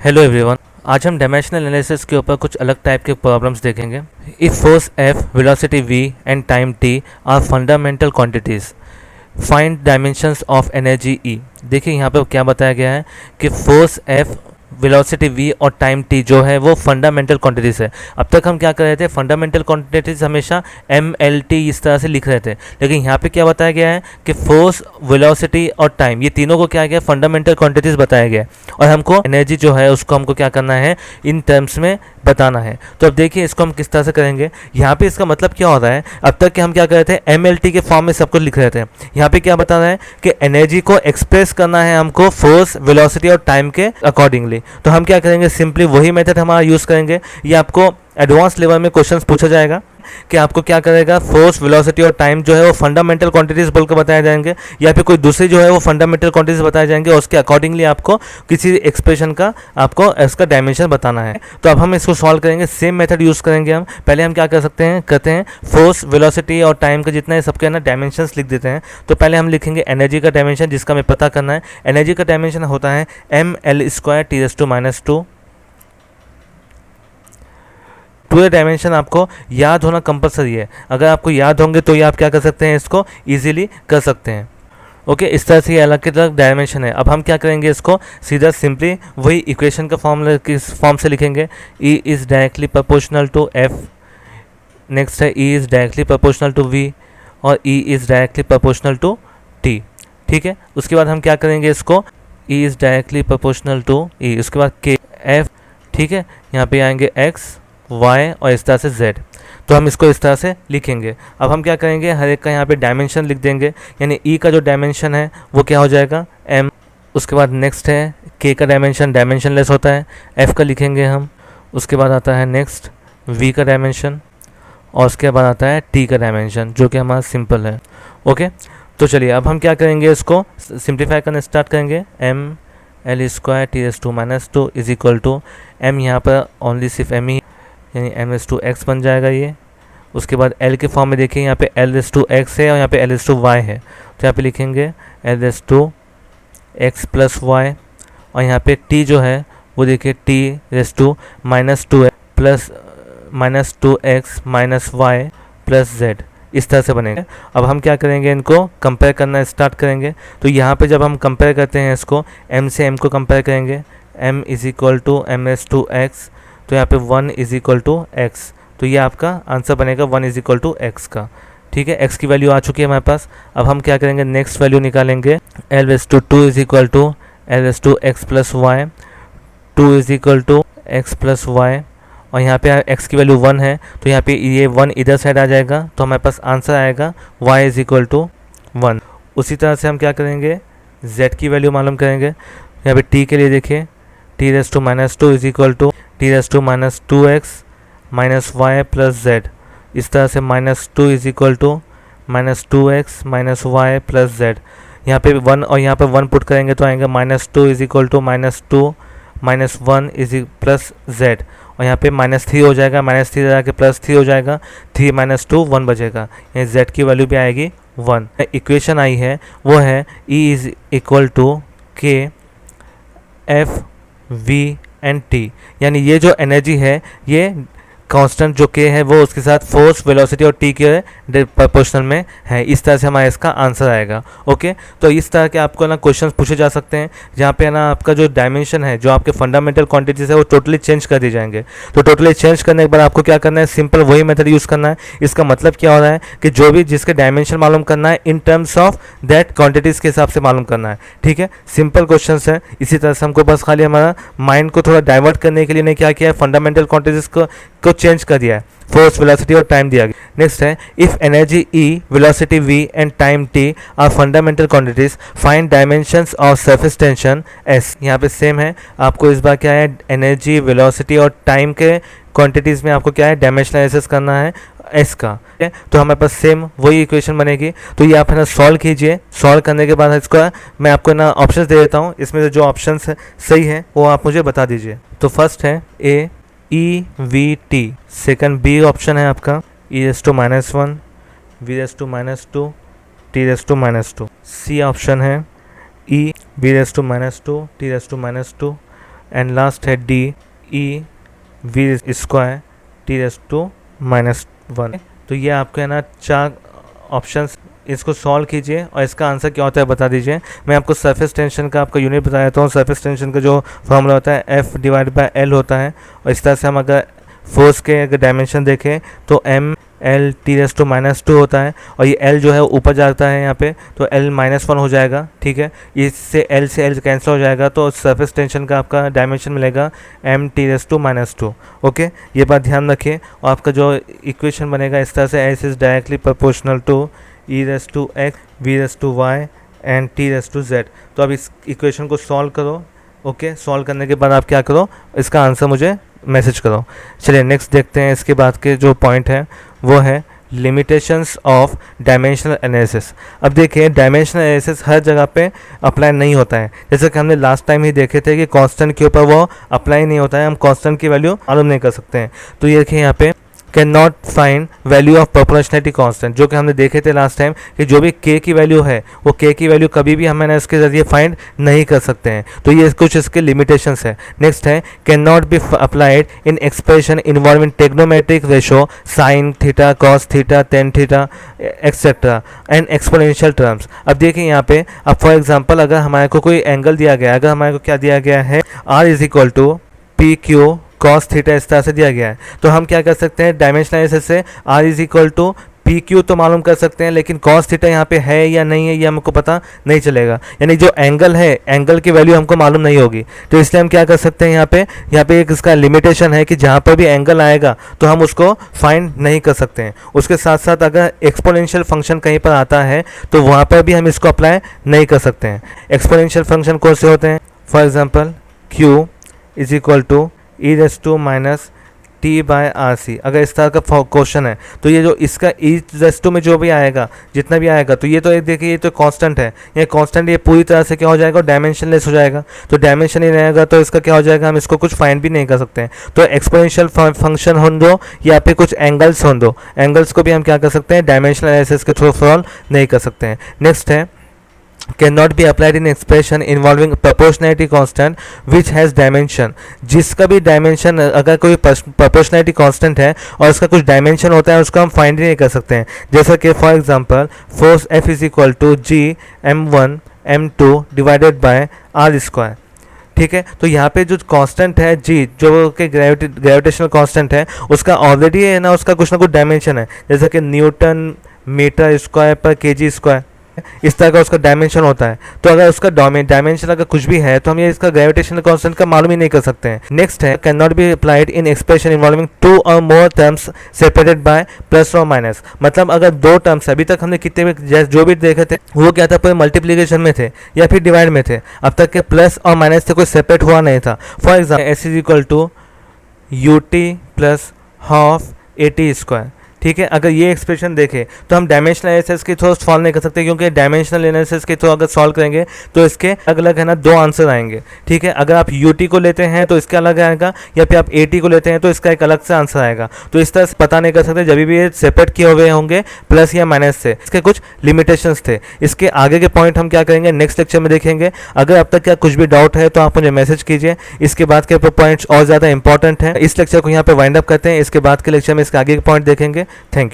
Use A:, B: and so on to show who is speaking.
A: Hello everyone. आज हम dimensional analysis के ऊपर कुछ अलग टाइप के प्रॉब्लम्स देखेंगे। If force F, velocity V and time T are fundamental quantities, find dimensions of energy E. देखिए यहाँ पे क्या बताया गया है कि फोर्स एफ, वेलोसिटी v और टाइम t जो है वो फंडामेंटल क्वांटिटीज़ है। अब तक हम क्या कर रहे थे, फंडामेंटल क्वांटिटीज़ हमेशा एम एल टी इस तरह से लिख रहे थे, लेकिन यहाँ पे क्या बताया गया है कि फोर्स, वेलोसिटी और टाइम, ये तीनों को क्या गया, फंडामेंटल क्वांटिटीज़ बताया गया है और हमको एनर्जी जो है उसको हमको क्या करना है, इन टर्म्स में बताना है। तो अब देखिए इसको हम किस तरह से करेंगे। यहाँ पे इसका मतलब क्या हो रहा है, अब तक कि हम क्या कर रहे थे, एम एल टी के फॉर्म में सब कुछ लिख रहे थे। यहाँ पे क्या बता रहा है कि एनर्जी को एक्सप्रेस करना है हमको फोर्स, वेलोसिटी और टाइम के अकॉर्डिंगली। तो हम क्या करेंगे, सिंपली वही मेथड हमारा यूज़ करेंगे। ये आपको एडवांस लेवल में क्वेश्चंस पूछा जाएगा कि आपको क्या करेगा, फोर्स, वेलोसिटी और टाइम जो है वो फंडामेंटल क्वांटिटीज बोल के बताए जाएंगे, या फिर कोई दूसरी जो है वो फंडामेंटल क्वांटिटीज बताए जाएंगे और उसके अकॉर्डिंगली आपको किसी एक्सप्रेशन का आपको इसका डायमेंशन बताना है। तो अब हम इसको सॉल्व करेंगे, सेम मेथड यूज़ करेंगे हम। पहले हम क्या कर सकते हैं, करते हैं फोर्स, वेलोसिटी और टाइम का जितना है सबके ना डायमेंशंस लिख देते हैं। तो पहले हम लिखेंगे एनर्जी का डायमेंशन, जिसका हमें पता करना है। एनर्जी का डायमेंशन होता है M L square T raise to minus two. पूरे डायमेंशन आपको याद होना कंपलसरी है। अगर आपको याद होंगे तो ये आप क्या कर सकते हैं, इसको इजीली कर सकते हैं। ओके, इस तरह से ये अलग के अलग डायमेंशन है। अब हम क्या करेंगे, इसको सीधा सिंपली वही इक्वेशन का फॉर्म से लिखेंगे। E is directly proportional to F, next है E is directly proportional to V और E is directly proportional to T. ठीक है, उसके बाद हम क्या करेंगे, इसको E is directly proportional to E, उसके बाद के एफ। ठीक है, यहाँ पे आएंगे एक्स, y और इस तरह से z। तो हम इसको इस तरह से लिखेंगे। अब हम क्या करेंगे, हर एक का यहाँ पे डायमेंशन लिख देंगे, यानी e का जो डायमेंशन है वो क्या हो जाएगा, m। उसके बाद नेक्स्ट है k का डायमेंशन डायमेंशनलेस होता है, f का लिखेंगे हम। उसके बाद आता है नेक्स्ट v का डायमेंशन और उसके बाद आता है t का डायमेंशन जो कि हमारा सिंपल है। ओके, तो चलिए अब हम क्या करेंगे, इसको सिंप्लीफाई करना स्टार्ट करेंगे। m L square T raise to minus two is equal to m, यहाँ पर ओनली सिर्फ m ही, यानी एम एस टू एक्स बन जाएगा ये। उसके बाद एल के फॉर्म में देखिए, यहाँ पे एल एस टू एक्स है और यहाँ पे एल एस टू वाई है। तो यहाँ पे लिखेंगे L S to X plus Y और यहाँ पे टी जो है वो देखिए T S to minus two plus minus two X minus Y plus Z, इस तरह से बनेगा। अब हम क्या करेंगे, इनको कंपेयर करना स्टार्ट करेंगे। तो यहाँ पे जब हम कंपेयर करते हैं इसको, m से m को कंपेयर करेंगे, m is equal to M S to X, तो यहाँ पे 1 इज़ इक्वल टू एक्स। तो ये आपका आंसर बनेगा 1 इज़ इक्वल टू एक्स का। ठीक है, x की वैल्यू आ चुकी है हमारे पास। अब हम क्या करेंगे, नेक्स्ट वैल्यू निकालेंगे, L S to two is equal to L S to X plus Y, 2 is equal to X plus Y और यहाँ पे x की वैल्यू 1 है, तो यहाँ पे ये 1 इधर साइड आ जाएगा, तो हमारे पास आंसर आएगा y इज़ इक्वल टू 1। उसी तरह से हम क्या करेंगे, z की वैल्यू मालूम करेंगे। यहाँ पे t के लिए देखिए, T raise to minus two is equal to T raise to minus two X minus Y plus Z. इस तरह से minus two is equal to minus two X minus Y plus Z. यहाँ पे 1 और यहाँ पे 1 पुट करेंगे तो आएंगे minus two is equal to minus two minus one is plus Z, और यहाँ पे माइनस थ्री हो जाएगा, माइनस थ्री जाके प्लस थ्री हो जाएगा, थ्री माइनस टू 1 बचेगा, यानी जेड की वैल्यू भी आएगी 1। इक्वेशन आई है वो है ई इज़ इक्वल टू के एफ वी एंड टी, यानी ये जो एनर्जी है ये कांस्टेंट जो के है वो उसके साथ फोर्स, वेलोसिटी और टी के प्रोपोर्शनल में है। इस तरह से हमारा इसका आंसर आएगा। ओके, तो इस तरह के आपको ना क्वेश्चंस पूछे जा सकते हैं जहाँ पे ना आपका जो डायमेंशन है, जो आपके फंडामेंटल क्वांटिटीज है वो टोटली चेंज कर दी जाएंगे। तो टोटली चेंज करने के बाद आपको क्या करना है, सिंपल वही मेथड यूज़ करना है। इसका मतलब क्या हो रहा है कि जो भी जिसके डायमेंशन मालूम करना है in terms of that quantities के हिसाब से मालूम करना है। ठीक है, सिंपल क्वेश्चन है। इसी तरह से हमको बस खाली हमारा माइंड को थोड़ा डाइवर्ट करने के लिए ने क्या किया है, फंडामेंटल क्वांटिटीज़ को चेंज कर दिया है, फोर्स, वेलोसिटी और टाइम दिया गया। नेक्स्ट है if energy E, velocity V and time T are fundamental quantities, find dimensions of surface tension S. यहाँ पे सेम है, आपको इस बार क्या है, एनर्जी, वेलोसिटी और टाइम के क्वांटिटीज़ में आपको क्या है, डायमेंशनल एनालिसिस करना है एस का। तो हमारे पास सेम वही इक्वेशन बनेगी। तो ये आप है ना सॉल्व कीजिए। सॉल्व करने के बाद इसको मैं आपको ना ऑप्शंस दे देता हूँ, इसमें से जो ऑप्शंस सही है वो आप मुझे बता दीजिए। तो फर्स्ट है A E V T, second B option है आपका E raise to minus one, V raise to minus two, T raise to minus two. C option है E B raise to minus two, T raise to minus two, and last है D E V square T raise to -1। तो ये आपके है ना 4 options, इसको solve कीजिए और इसका आंसर क्या होता है बता दीजिए। मैं आपको सरफेस टेंशन का आपका यूनिट बता देता हूँ। सरफेस टेंशन का जो फॉर्मूला होता है F/L होता है, और इस तरह से हम अगर फोर्स के अगर डायमेंशन देखें तो ML T⁻² होता है, और ये L जो है ऊपर जाता है यहाँ पे, तो L -1 हो जाएगा। ठीक है, इससे L से L कैंसिल हो जाएगा, तो सरफेस टेंशन का आपका डायमेंशन मिलेगा M T⁻²। ओके, ये बात ध्यान रखिए। और आपका जो इक्वेशन बनेगा इस तरह से, S is directly proportional to E⁻x V⁻y and T⁻z। तो अब इस इक्वेशन को सॉल्व करो। ओके, सॉल्व करने के बाद आप क्या करो, इसका आंसर मुझे मैसेज करो। चलिए नेक्स्ट देखते हैं। इसके बाद के जो पॉइंट है वो है लिमिटेशंस ऑफ डायमेंशनल एनालिसिस। अब देखिए, डायमेंशनल एनालिसिस हर जगह पे अप्लाई नहीं होता है। जैसे कि हमने लास्ट टाइम ही देखे थे कि कांस्टेंट के ऊपर वो अप्लाई नहीं होता है, हम कांस्टेंट की वैल्यू मालूम नहीं कर सकते हैं। तो ये देखिए यहाँ पे can not find value of proportionality constant, जो कि हमने देखे थे लास्ट टाइम कि जो भी k की वैल्यू है वो k की वैल्यू कभी भी हम इसके ज़रिए फाइंड नहीं कर सकते हैं। तो ये कुछ इसके लिमिटेशंस है। नेक्स्ट है can not be applied in expression involving trigonometric ratio sine theta cos theta tan theta etcetera and exponential terms. अब देखिए यहाँ पे, अब फॉर एग्जाम्पल अगर हमारे को कोई एंगल दिया गया है, अगर हमारे को क्या दिया गया है R = PQ cos थीटा इस तरह से दिया गया है, तो हम क्या कर सकते हैं डायमेंशनल एनालिसिस से R = PQ तो मालूम कर सकते हैं, लेकिन cos थीटा यहाँ पे है या नहीं है ये हमको पता नहीं चलेगा। यानी जो एंगल है, एंगल की वैल्यू हमको मालूम नहीं होगी। तो इसलिए हम क्या कर सकते हैं, यहाँ पे एक इसका लिमिटेशन है कि जहाँ पर भी एंगल आएगा तो हम उसको फाइंड नहीं कर सकते हैं। उसके साथ साथ अगर एक्सपोनेंशियल फंक्शन कहीं पर आता है तो वहाँ पर भी हम इसको अप्लाई नहीं कर सकते हैं। एक्सपोनेंशियल फंक्शन कौन से होते हैं, फॉर एग्जाम्पल Q = E⁻t/RC। अगर इस तरह का क्वेश्चन है तो ये जो इसका E⁻ में जो भी आएगा, जितना भी आएगा, तो ये तो एक देखिए ये तो कांस्टेंट है, ये कांस्टेंट ये पूरी तरह से क्या हो जाएगा, डायमेंशनलेस हो जाएगा। तो डायमेंशन ही रहेगा तो इसका क्या हो जाएगा, हम इसको कुछ फाइंड भी नहीं कर सकते हैं। तो एक्सपोनेंशियल फंक्शन हो दो या फिर कुछ एंगल्स हो दो, एंगल्स को भी हम क्या कर सकते हैं, डायमेंशनल एनालिसिस के थ्रू सॉल्व नहीं कर सकते हैं। नेक्स्ट है cannot be applied in expression involving proportionality constant which has dimension। जिसका भी डायमेंशन, अगर कोई proportionality constant है और उसका कुछ डायमेंशन होता है, उसको हम फाइंड नहीं कर सकते हैं। जैसा कि for example force F = G m1m2/r²। ठीक है, तो यहाँ पे जो कांस्टेंट है G, जो कि ग्रेविटेशनल कांस्टेंट है, उसका ऑलरेडी है ना, उसका कुछ ना कुछ डायमेंशन है, जैसे कि न्यूटन मीटर/kg², इस तरह का उसका डायमेंशन होता है। तो अगर उसका डायमेंशन अगर कुछ भी है तो हम ये इसका ग्रेविटेशनल कांस्टेंट का मालूम ही नहीं कर सकते हैं। नेक्स्ट है can not be applied in expression involving 2 और मोर टर्म्स सेपरेटेड बाय प्लस और माइनस। मतलब अगर 2 टर्म्स, अभी तक हमने कितने भी जो भी देखे थे वो क्या था, पूरे मल्टीप्लीकेशन में थे या फिर डिवाइड में थे। अब तक के प्लस और माइनस से कोई सेपरेट हुआ नहीं था। For example S = UT + ½ AT²। ठीक है, अगर ये एक्सप्रेशन देखें तो हम डायमेंशनल एनालिसिस के थ्रू सॉल्व नहीं कर सकते, क्योंकि डायमेंशनल एनालिसिस के थ्रू अगर सॉल्व करेंगे तो इसके अलग अलग है ना 2 आंसर आएंगे। ठीक है, अगर आप UT को लेते हैं तो इसका अलग आएगा, या फिर आप AT को लेते हैं तो इसका एक अलग से आंसर आएगा। तो इस तरह से पता नहीं कर सकते, जब भी ये सेपरेट किए हुए होंगे प्लस या माइनस से, इसके कुछ लिमिटेशंस थे। इसके आगे के पॉइंट हम क्या करेंगे, नेक्स्ट लेक्चर में देखेंगे। अगर अब तक क्या कुछ भी डाउट है तो आप मुझे मैसेज कीजिए। इसके बाद के पॉइंट्स और ज़्यादा इंपॉर्टेंट हैं। इस लेक्चर को यहाँ पे वाइंड अप करते हैं, इसके बाद के लेक्चर में इसके आगे के पॉइंट देखेंगे। Thank you.